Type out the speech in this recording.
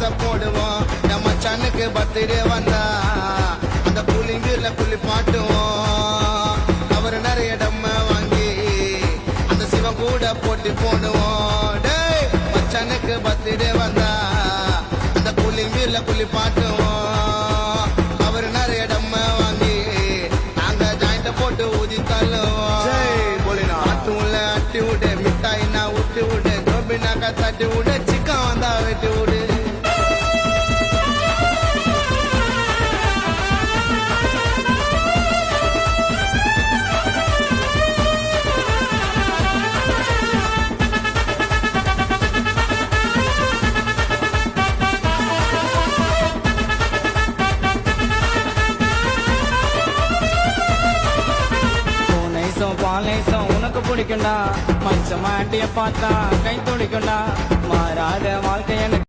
டான்ஸ போடுவோம். நம்ம மச்சானுக்கு பர்த்டே வந்தா அந்த புளிங்குல குளிப்பாட்டுவோம். அவர் நிறைய டம்ம வாங்கி அந்த சிவன் கூட போட்டி போடுவோம். டேய் மச்சானுக்கு பர்த்டே வந்தா அந்த புளிங்குல குளிப்பாட்டுவோம். அவர் நிறைய டம்ம வாங்கி நாங்க ஜாயிண்ட போட்டு ஊதி தள்ளுவோம். ஆத்துள்ள அட்டி விடு, மிட்டாய் நான் ஊட்டி விடு, கோபினாக்கா தட்டி விடு, சிக்கன் வந்தா வெட்டி விடு. பாலேசம் உனக்கு பிடிக்கும்டா, மச்ச மாட்டிய பார்த்தா கை துடிக்கும்டா, மாறாத வாழ்க்கை எனக்கு